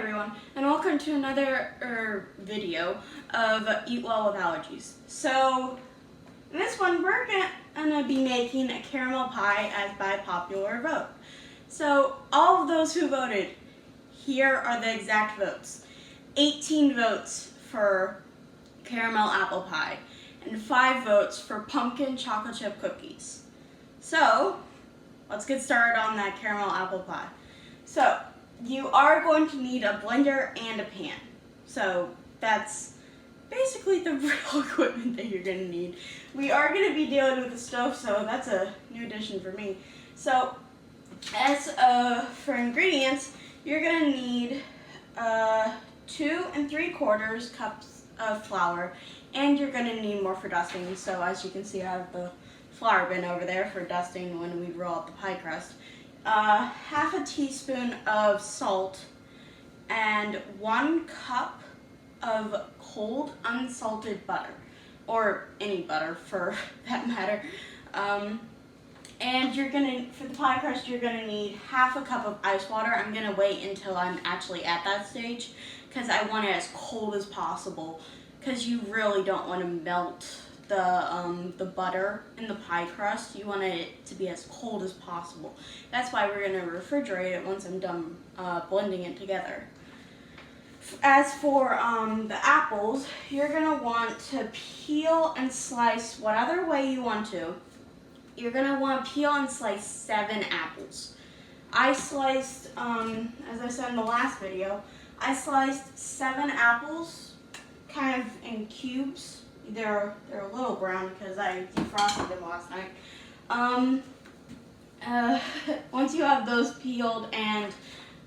everyone, and welcome to another video of Eat Well with Allergies. So, in this one, we're gonna be making a caramel pie as by popular vote. So, all of those who voted, here are the exact votes. 18 votes for caramel apple pie, and 5 votes for pumpkin chocolate chip cookies. So, let's get started on that caramel apple pie. So, you are going to need a blender and a pan. So that's basically the real equipment that you're going to need. We are going to be dealing with the stove, so that's a new addition for me. So as for ingredients, you're going to need 2 3/4 cups of flour, and you're going to need more for dusting. So as you can see, I have the flour bin over there for dusting when we roll out the pie crust. Half a teaspoon of salt and 1 cup of cold unsalted butter, or any butter for that matter. And you're gonna, for the pie crust, you're gonna need half a cup of ice water. I'm gonna wait until I'm actually at that stage because I want it as cold as possible, because you really don't want to melt the butter in the pie crust. You want it to be as cold as possible. That's why we're going to refrigerate it once I'm done blending it together. As for the apples, you're going to want to peel and slice whatever way you want to. You're going to want to peel and slice 7 apples. I sliced, as I said in the last video, I sliced 7 apples kind of in cubes. They're a little brown because I defrosted them last night. Once you have those peeled and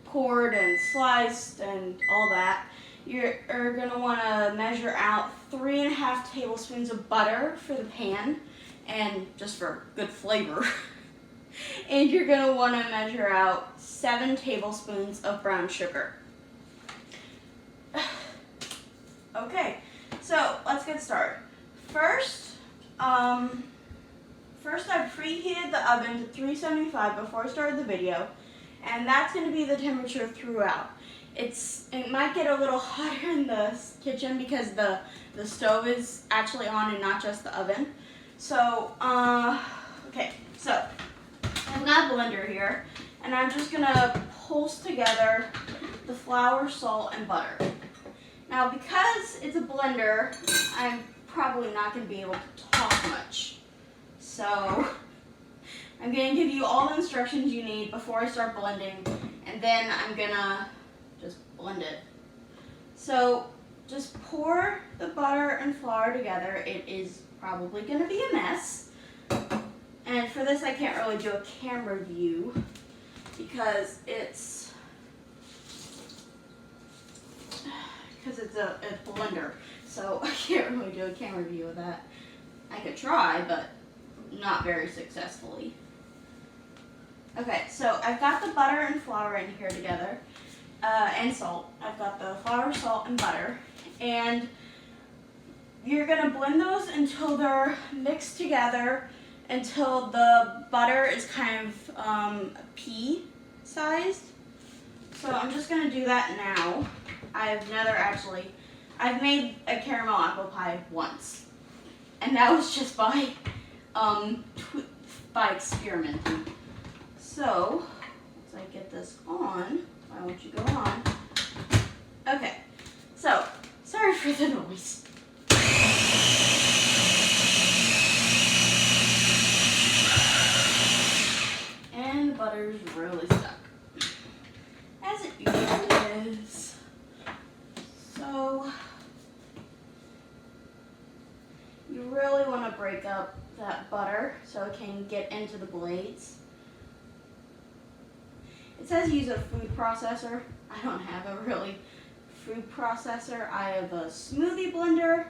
cored and sliced and all that, you're going to want to measure out 3.5 tablespoons of butter for the pan, and just for good flavor. And you're going to want to measure out 7 tablespoons of brown sugar. Okay. So let's get started. First I preheated the oven to 375 before I started the video, and that's going to be the temperature throughout. It might get a little hotter in the kitchen because the stove is actually on and not just the oven. So okay, so I've got a blender here, and I'm just going to pulse together the flour, salt, and butter. Now, because it's a blender, I'm probably not going to be able to talk much. So, I'm going to give you all the instructions you need before I start blending, and then I'm going to just blend it. So, just pour the butter and flour together. It is probably going to be a mess. And for this, I can't really do a camera view because it's a blender, so I can't really do a camera view of that. I could try, but not very successfully. Okay, so I've got the butter and flour in here together, and salt. I've got the flour, salt, and butter, and you're gonna blend those until they're mixed together, until the butter is kind of pea-sized. So I'm just gonna do that now. I've made a caramel apple pie once, and that was just by experimenting. So, once I get this on, why won't you go on? Okay, so, sorry for the noise. And the butter's really stuck, as it usually is. So, you really want to break up that butter so it can get into the blades. It says use a food processor. I don't have a really food processor. I have a smoothie blender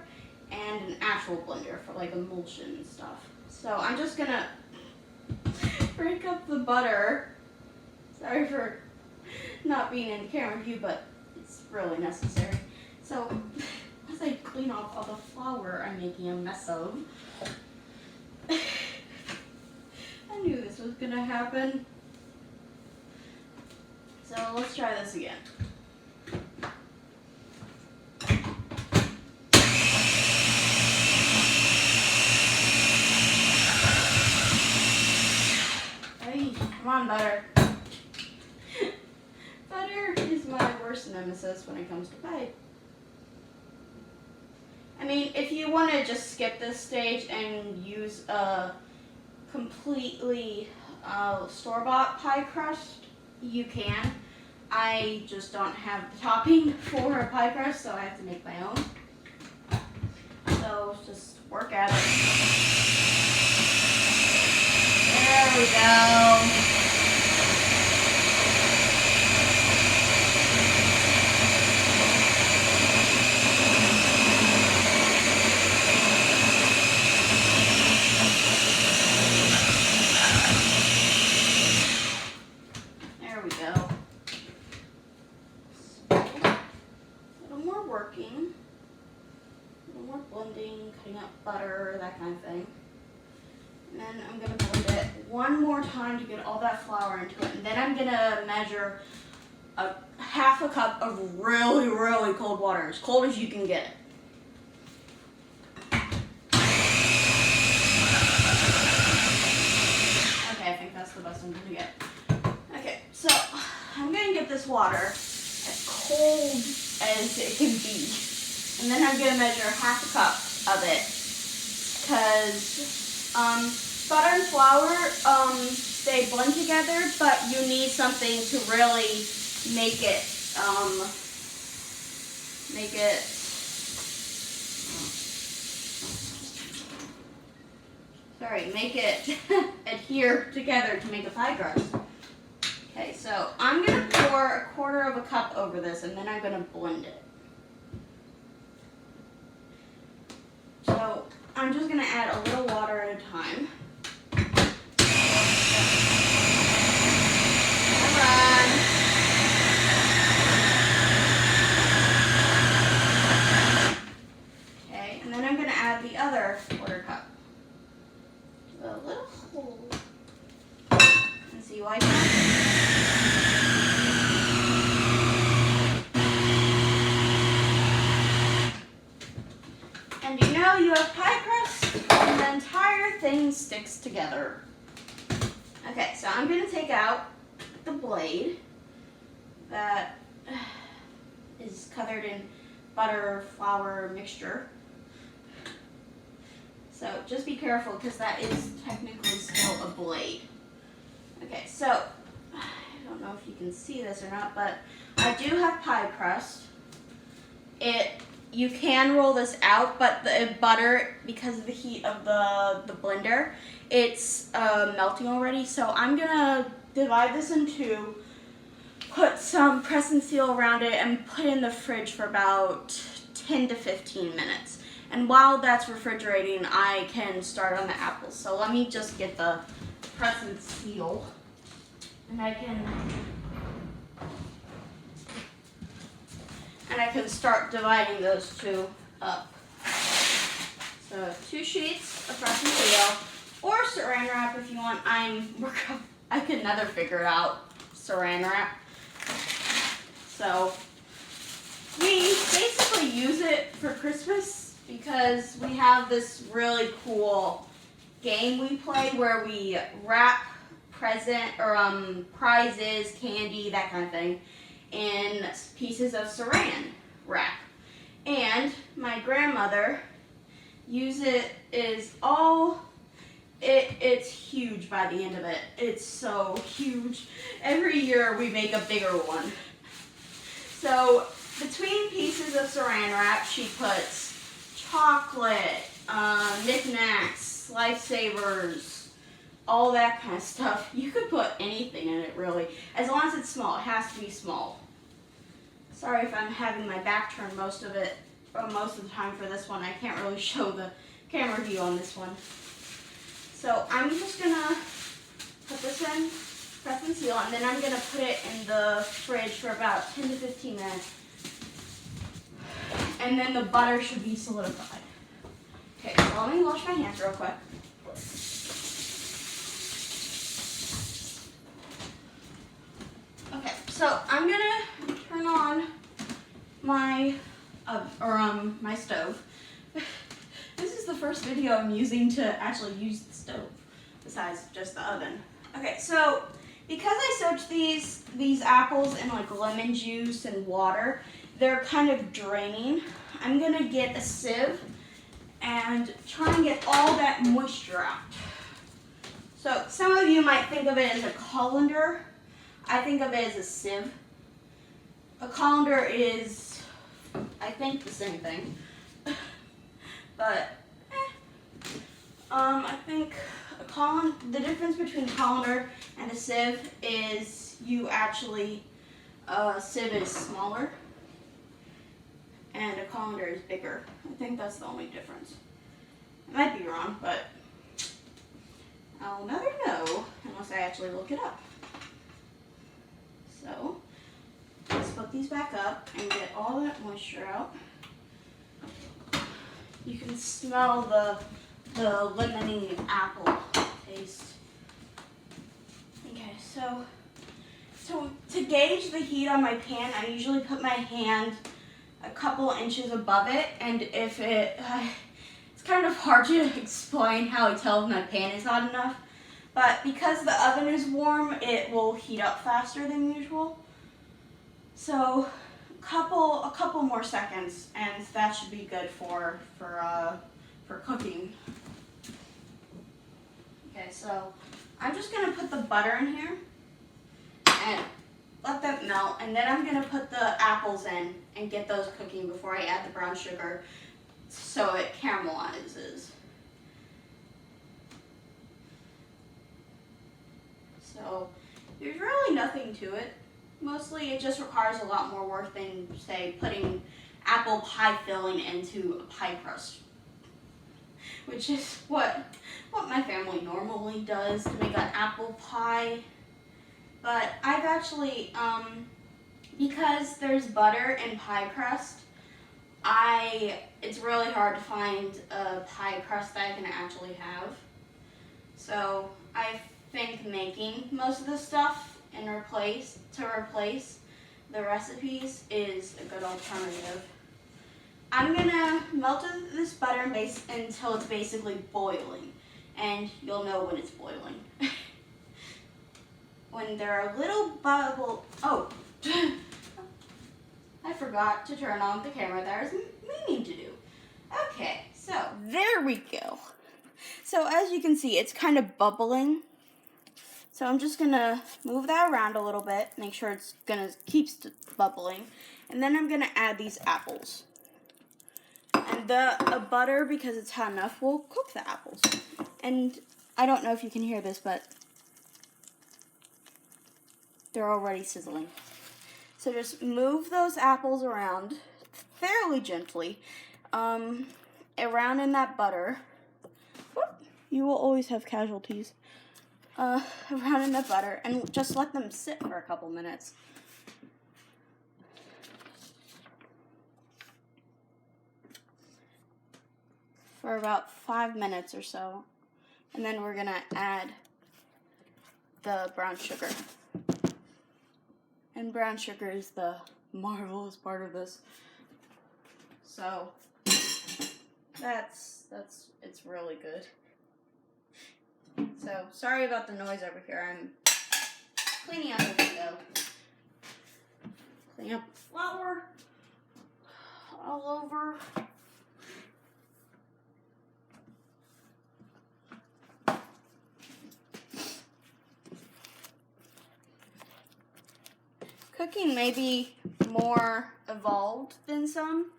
and an actual blender for like emulsion and stuff. So I'm just going to break up the butter. Sorry for not being in the camera view, but it's really necessary. So, as I clean off all the flour I'm making a mess of, I knew this was going to happen. So let's try this again. on, butter. Butter is my worst nemesis when it comes to pie. I mean, if you want to just skip this stage and use a completely store-bought pie crust, you can. I just don't have the topping for a pie crust, so I have to make my own. So just work at it. There we go. Blending, cutting up butter, that kind of thing. And then I'm going to blend it one more time to get all that flour into it. And then I'm going to measure half a cup of really, really cold water, as cold as you can get it. Okay, I think that's the best I'm going to get. Okay, so I'm going to get this water as cold as it can be. And then I'm going to measure half a cup of it, because butter and flour, they blend together, but you need something to really make it adhere together to make a pie crust. Okay, so I'm going to pour 1/4 of a cup over this, and then I'm going to blend it. So I'm just going to add a little water at a time. Come on. Okay, and then I'm going to add the other 1/4 cup. A little hole. And see why not? And you know you have pie crust, and the entire thing sticks together. Okay, so I'm going to take out the blade that is covered in butter, flour mixture. So just be careful, because that is technically still a blade. Okay, so I don't know if you can see this or not, but I do have pie crust. You can roll this out, but the butter, because of the heat of the blender, it's melting already. So I'm gonna divide this in two, put some press and seal around it, and put it in the fridge for about 10 to 15 minutes. And while that's refrigerating, I can start on the apples. So let me just get the press and seal, and I can start dividing those two up. So 2 sheets of press and seal, or saran wrap if you want. I could never figure it out, saran wrap. So we basically use it for Christmas because we have this really cool game we play where we wrap prizes, candy, that kind of thing, in pieces of saran wrap. And my grandmother it's huge by the end of it. It's so huge. Every year we make a bigger one. So between pieces of saran wrap, she puts chocolate, knickknacks, lifesavers, all that kind of stuff. You could put anything in it, really, as long as it's small. It has to be small. Sorry if I'm having my back turned most of the time for this one. I can't really show the camera view on this one. So I'm just gonna put this in, press and seal, and then I'm gonna put it in the fridge for about 10 to 15 minutes. And then the butter should be solidified. Okay, so let me wash my hands real quick. Okay, so I'm gonna turn on my stove. This is the first video I'm using to actually use the stove, besides just the oven. Okay, so because I soaked these apples in like lemon juice and water, they're kind of draining. I'm gonna get a sieve and try and get all that moisture out. So some of you might think of it as a colander. I think of it as a sieve. A colander is, I think, the same thing. But I think the difference between colander and a sieve is you actually, a sieve is smaller and a colander is bigger. I think that's the only difference. I might be wrong, but I'll never know unless I actually look it up. So let's put these back up and get all that moisture out. You can smell the lemony apple taste. Okay, so to gauge the heat on my pan, I usually put my hand a couple inches above it, and if it's kind of hard to explain how I tell if my pan is hot enough, but because the oven is warm, it will heat up faster than usual. So a couple more seconds, and that should be good for cooking. Okay, so I'm just gonna put the butter in here and let that melt, and then I'm gonna put the apples in and get those cooking before I add the brown sugar so it caramelizes. So there's really nothing to it. Mostly it just requires a lot more work than, say, putting apple pie filling into a pie crust, which is what my family normally does to make an apple pie. But I've actually, because there's butter in pie crust, it's really hard to find a pie crust that I can actually have. So I think making most of the stuff to replace the recipes is a good alternative. I'm gonna melt this butter until it's basically boiling, and you'll know when it's boiling. When there are little bubbles. Oh, I forgot to turn on the camera that I was meaning to do. Okay, so there we go. So as you can see, it's kind of bubbling. So I'm just gonna move that around a little bit, make sure it's gonna keep bubbling, and then I'm gonna add these apples. And the butter, because it's hot enough, will cook the apples. And I don't know if you can hear this, but they're already sizzling. So just move those apples around fairly gently, around in that butter. Whoop, you will always have casualties. Around in the butter, and just let them sit for a couple minutes. For about 5 minutes or so. And then we're gonna add the brown sugar. And brown sugar is the marvelous part of this. So it's really good. So, sorry about the noise over here. I'm cleaning up the window. Cleaning up flour all over. Cooking may be more evolved than some,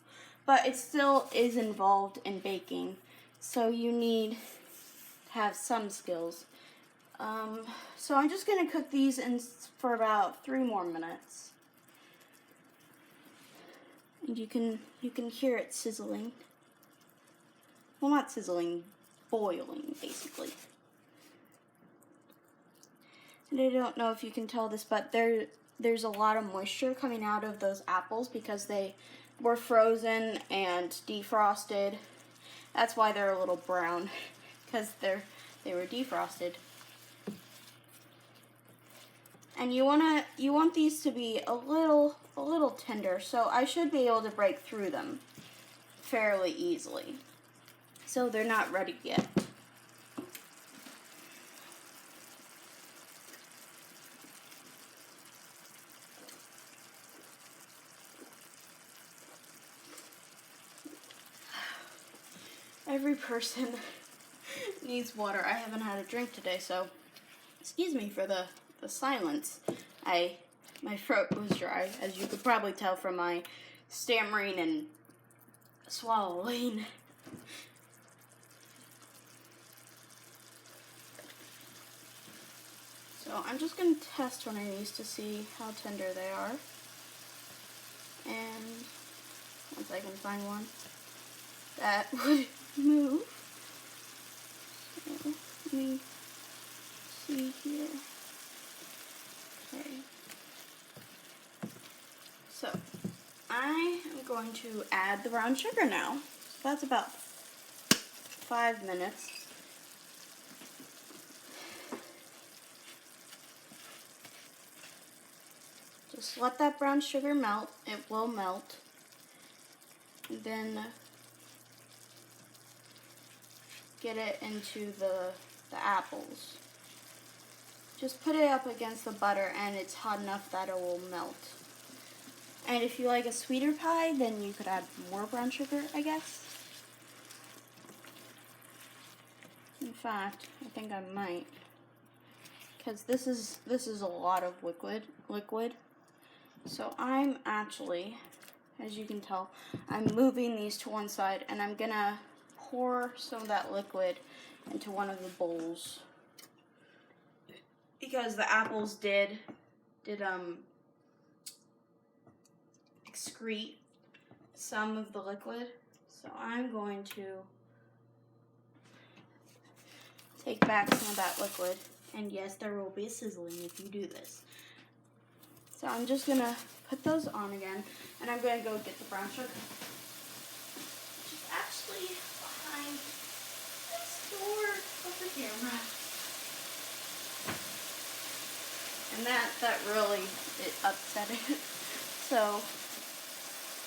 but it still is involved in baking. So you need have some skills. So I'm just gonna cook these for about 3 more minutes. And you can hear it sizzling. Well, not sizzling, boiling basically. And I don't know if you can tell this, but there's a lot of moisture coming out of those apples because they were frozen and defrosted. That's why they're a little brown, because they were defrosted. And you want these to be a little tender, so I should be able to break through them fairly easily. So they're not ready yet. Every person needs water. I haven't had a drink today, so excuse me for the silence. My throat was dry, as you could probably tell from my stammering and swallowing. So I'm just going to test one of these to see how tender they are. And once I can find one that would move. So let me see here. Okay. So I am going to add the brown sugar now. So that's about 5 minutes. Just let that brown sugar melt. It will melt. And then get it into the apples. Just put it up against the butter and it's hot enough that it will melt. And if you like a sweeter pie, then you could add more brown sugar, I guess. In fact, I think I might. Because this is a lot of liquid. So I'm actually, as you can tell, I'm moving these to one side and I'm gonna pour some of that liquid into one of the bowls. Because the apples did excrete some of the liquid. So I'm going to take back some of that liquid. And yes, there will be a sizzling if you do this. So I'm just going to put those on again, and I'm going to go get the brown sugar. Which is actually behind this door of the camera. And that really, it upset it. So,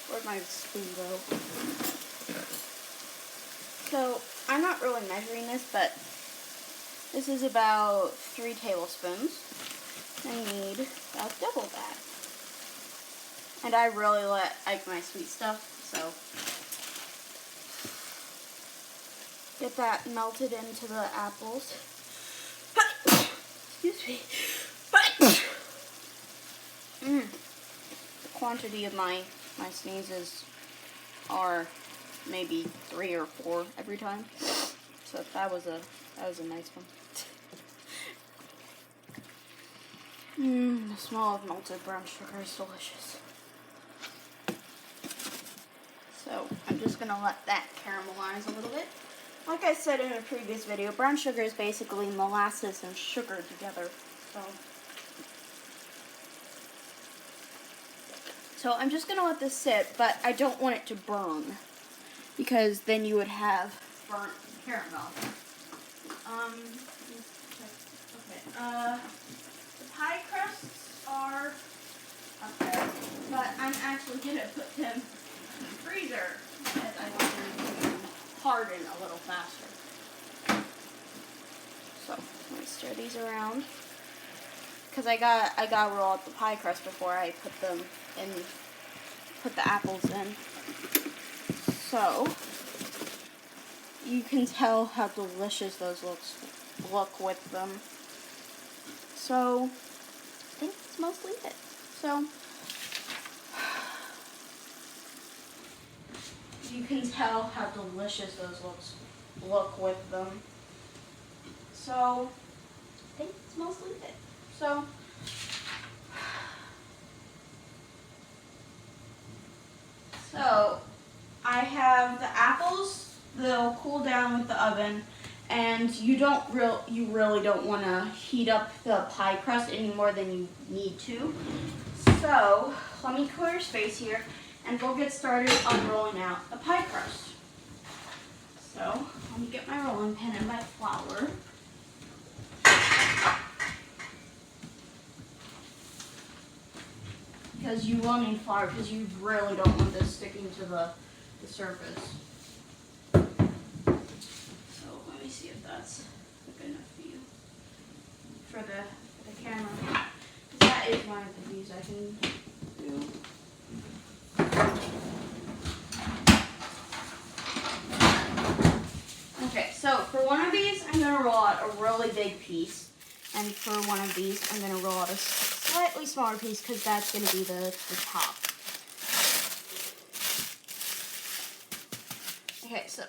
where'd my spoon go? So, I'm not really measuring this, but this is about 3 tablespoons. I need about double that. And I really like my sweet stuff, so get that melted into the apples. Excuse me. The quantity of my sneezes are maybe 3 or 4 every time. So that was a nice one. The smell of melted brown sugar is delicious. So I'm just going to let that caramelize a little bit. Like I said in a previous video, brown sugar is basically molasses and sugar together. So I'm just going to let this sit, but I don't want it to burn, because then you would have burnt caramel. Okay. The pie crusts are up there, but I'm actually going to put them in the freezer because I want them to harden a little faster. So let me stir these around, because I got roll out the pie crust before I put them in, put the apples in. So you can tell how delicious those look with them. So I think that's mostly it. So you can tell how delicious those look with them. So I think it's mostly it. So I have the apples. They'll cool down with the oven, and you really don't want to heat up the pie crust any more than you need to. So let me clear space here, and we'll get started on rolling out the pie crust. So let me get my rolling pin and my flour. Because you will need flour, because you really don't want this sticking to the surface. So let me see if that's good enough for you, for the camera. That is one of the views I can do. out a really big piece. And for one of these, I'm going to roll out a slightly smaller piece because that's going to be the top. Okay, so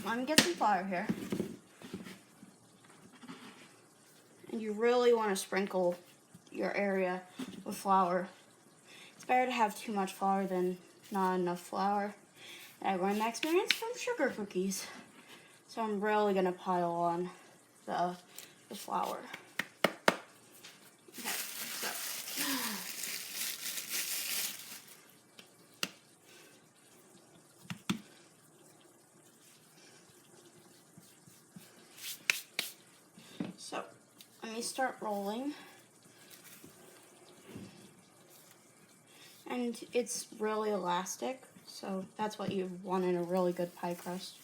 let me get some flour here. And you really want to sprinkle your area with flour. It's better to have too much flour than not enough flour. And I learned that experience from sugar cookies. So I'm really going to pile on the flour. Okay, so let me start rolling. And it's really elastic, so that's what you want in a really good pie crust.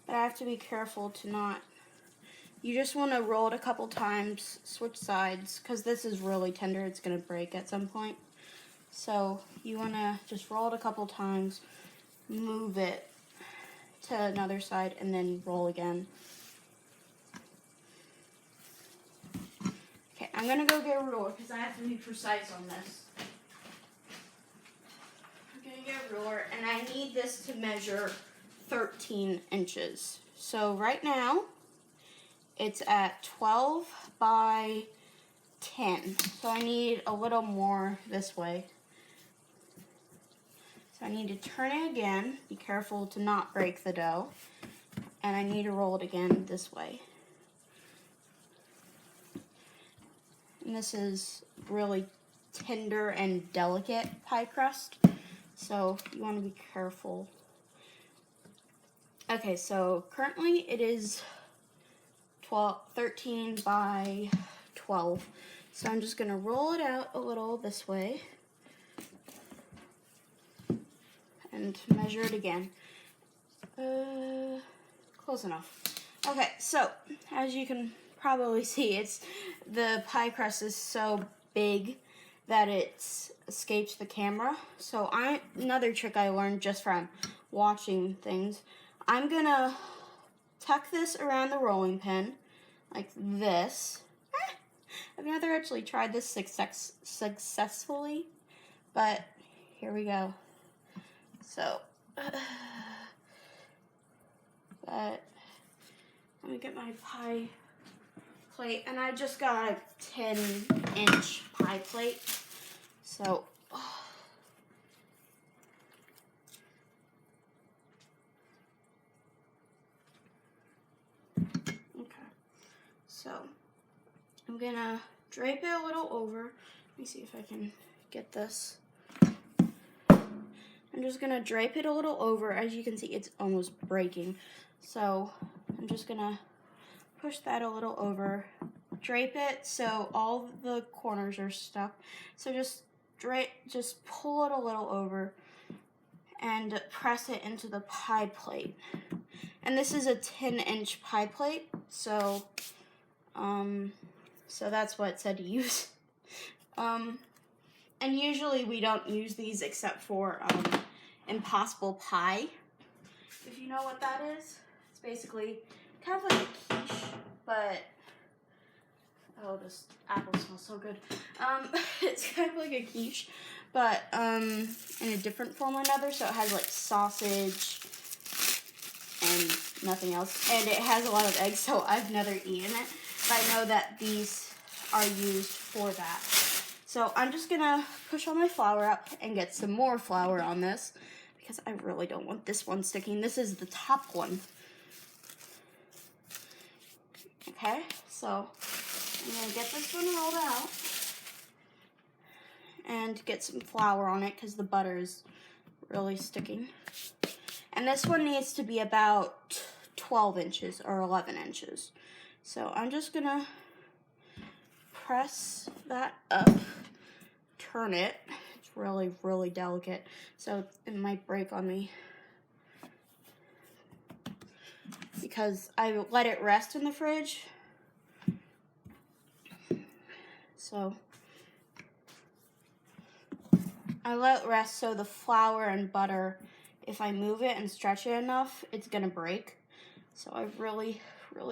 But I have to be careful to not, you just want to roll it a couple times, switch sides, because this is really tender, it's going to break at some point. So you want to just roll it a couple times, move it to another side, and then roll again. Okay, I'm going to go get a ruler because I have to be precise on this. I'm going to get a ruler, and I need this to measure 13 inches. So right now, it's at 12 by 10. So I need a little more this way. So I need to turn it again. Be careful to not break the dough. And I need to roll it again this way. And this is really tender and delicate pie crust. So you want to be careful. Okay, so currently it is 13 by 12. So I'm just going to roll it out a little this way and measure it again. Close enough. Okay, so as you can probably see, the pie crust is so big that it escapes the camera. So another trick I learned just from watching things, I'm gonna tuck this around the rolling pin like this. I've never actually tried this successfully, but here we go. So, but let me get my pie plate, and I just got a 10-inch pie plate. So, okay. So, I'm gonna drape it a little over. Let me see if I can get this. I'm just gonna drape it a little over. As you can see, it's almost breaking. So, I'm just gonna push that a little over, drape it so all the corners are stuck. So just pull it a little over and press it into the pie plate. And this is a 10-inch pie plate, so that's what it said to use. And usually we don't use these except for Impossible Pie. If you know what that is, it's basically kind of like a quiche, but oh, this apple smells so good. It's kind of like a quiche, but in a different form or another. So it has like sausage and nothing else, and it has a lot of eggs. So I've never eaten it, but I know that these are used for that. So I'm just gonna push all my flour up and get some more flour on this because I really don't want this one sticking. This is the top one. Okay, so I'm going to get this one rolled out and get some flour on it because the butter is really sticking. And this one needs to be about 12 inches or 11 inches. So I'm just going to press that up, turn it. It's really, really delicate, so it might break on me. Because I let it rest in the fridge. So I let it rest so the flour and butter, if I move it and stretch it enough, it's gonna break. So I really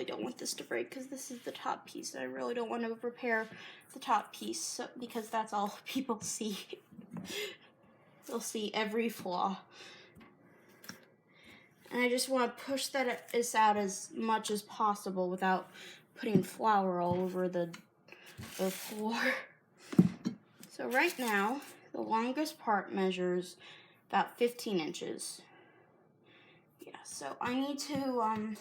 don't want this to break because this is the top piece. I really don't want to repair the top piece because that's all people see. They'll see every flaw. And I just want to push this out as much as possible without putting flour all over the floor. So right now, the longest part measures about 15 inches. Yeah, so I need to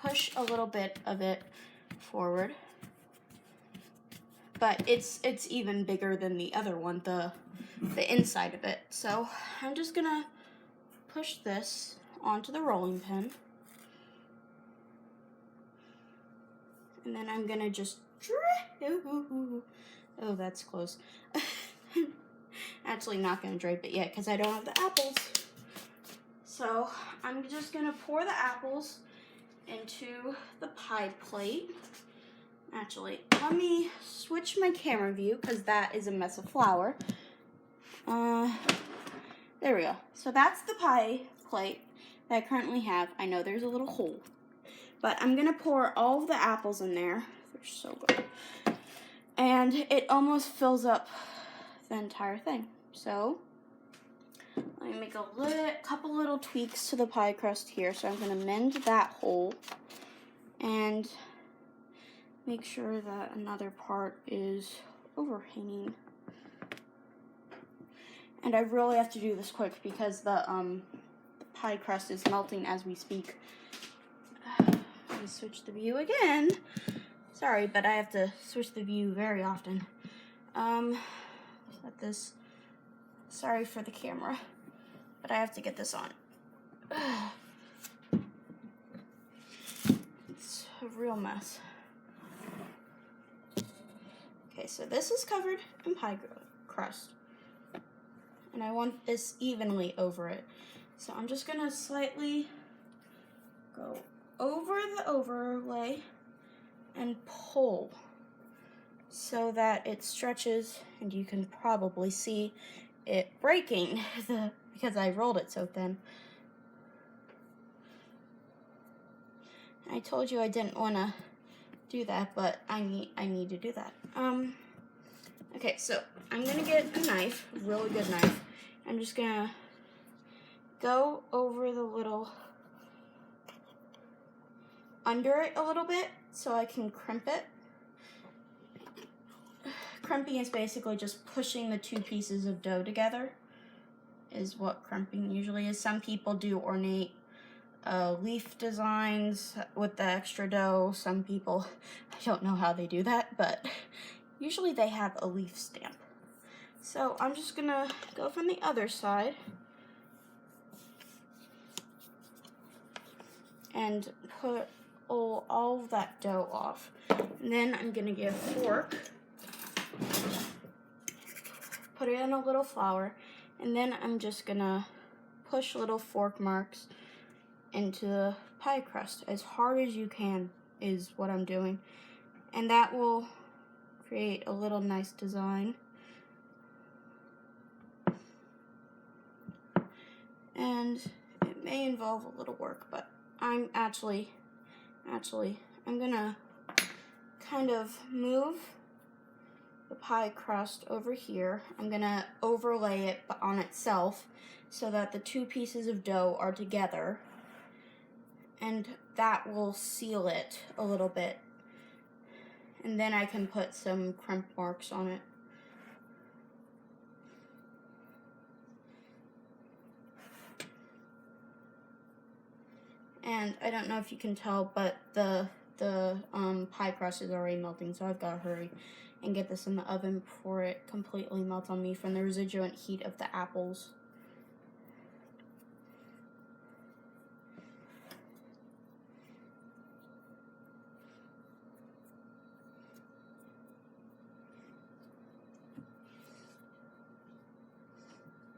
push a little bit of it forward. But it's even bigger than the other one, the inside of it. So I'm just gonna push this onto the rolling pin. And then I'm gonna just, oh, that's close. Actually not gonna drape it yet because I don't have the apples. So I'm just gonna pour the apples into the pie plate. Actually, let me switch my camera view because that is a mess of flour. There we go. So that's the pie plate that I currently have. I know there's a little hole, but I'm gonna pour all of the apples in there. They're so good. And it almost fills up the entire thing. So let me make a couple little tweaks to the pie crust here. So I'm gonna mend that hole and make sure that another part is overhanging. And I really have to do this quick because the pie crust is melting as we speak. Let me switch the view again. Sorry, but I have to switch the view very often. Sorry for the camera, but I have to get this on. It's a real mess. Okay, so this is covered in pie crust. And I want this evenly over it. So I'm just gonna slightly go over the overlay and pull so that it stretches, and you can probably see it breaking because I rolled it so thin. I told you I didn't want to do that, but I need to do that. Okay, so I'm gonna get a knife, a really good knife. I'm just gonna go over the little, under it a little bit so I can crimp it. Crimping is basically just pushing the two pieces of dough together, is what crimping usually is. Some people do ornate leaf designs with the extra dough. Some people, I don't know how they do that, but usually they have a leaf stamp. So I'm just gonna go from the other side and put all of that dough off. And then I'm gonna get a fork, put it in a little flour, and then I'm just gonna push little fork marks into the pie crust as hard as you can is what I'm doing. And that will create a little nice design. And it may involve a little work, but I'm actually, I'm gonna kind of move the pie crust over here. I'm gonna overlay it on itself so that the two pieces of dough are together, and that will seal it a little bit. And then I can put some crimp marks on it. And I don't know if you can tell, but the pie crust is already melting, so I've got to hurry and get this in the oven before it completely melts on me from the residual heat of the apples.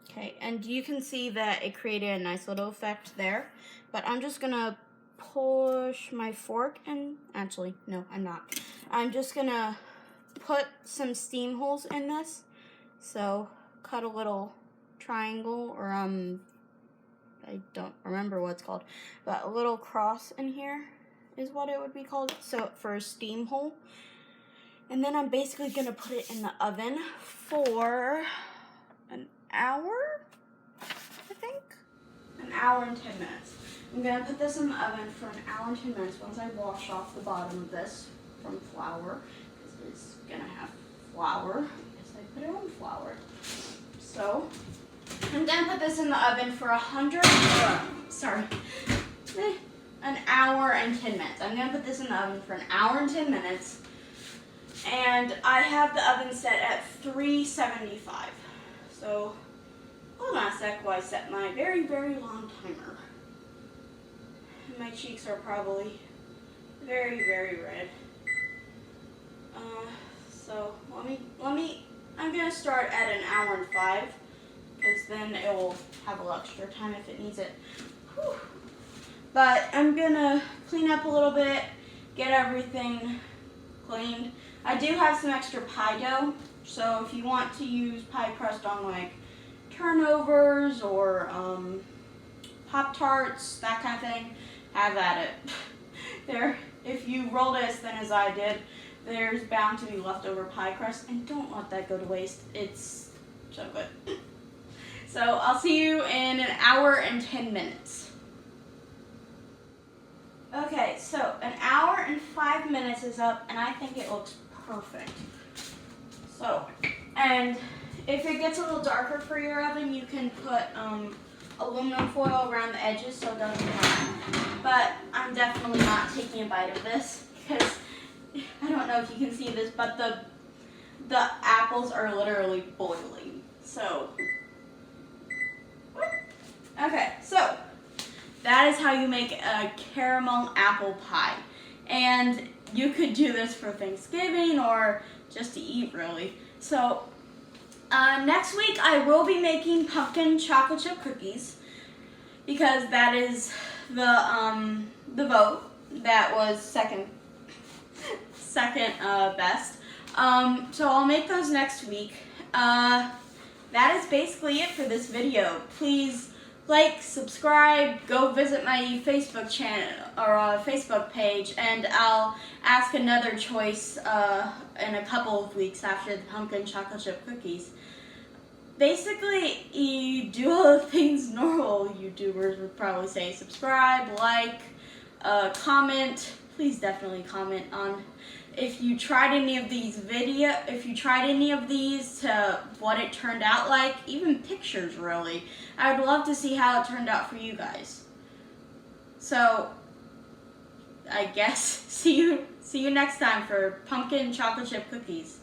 Okay, and you can see that it created a nice little effect there, but I'm just gonna push my fork and, actually, no, I'm not. I'm just gonna put some steam holes in this. So cut a little triangle or I don't remember what it's called, but a little cross in here is what it would be called, so for a steam hole. And then I'm basically gonna put it in the oven for an hour, I think. An hour and 10 minutes. I'm gonna put this in the oven for an hour and 10 minutes once I wash off the bottom of this from flour, because it's gonna have flour, because I put it on flour. So, I'm gonna put this in the oven for an hour and 10 minutes. I'm gonna put this in the oven for an hour and 10 minutes. And I have the oven set at 375. So, hold on a sec while I set my very, very long timer. And my cheeks are probably very, very red. So I'm gonna start at an hour and 5, because then it will have a little extra time if it needs it. Whew. But I'm gonna clean up a little bit, get everything cleaned. I do have some extra pie dough, so if you want to use pie crust on like turnovers or Pop-Tarts, that kind of thing, have at it. If you rolled it as thin as I did, there's bound to be leftover pie crust, and don't let that go to waste. It's so good. So I'll see you in an hour and 10 minutes. Okay, so an hour and 5 minutes is up, and I think it looks perfect. So, and if it gets a little darker for your oven, you can put aluminum foil around the edges so it doesn't burn. But I'm definitely not taking a bite of this, because I don't know if you can see this, but the apples are literally boiling. So, okay, so that is how you make a caramel apple pie. And you could do this for Thanksgiving or just to eat, really. So next week I will be making pumpkin chocolate chip cookies, because that is the vote that was second best. So I'll make those next week. That is basically it for this video. Please like, subscribe, go visit my Facebook channel or Facebook page, and I'll ask another choice in a couple of weeks after the pumpkin chocolate chip cookies. Basically, you do all the things normal YouTubers would probably say. Subscribe, like, comment. Please definitely comment on if you tried any of these to what it turned out like, even pictures really. I would love to see how it turned out for you guys. So, I guess see you next time for pumpkin chocolate chip cookies.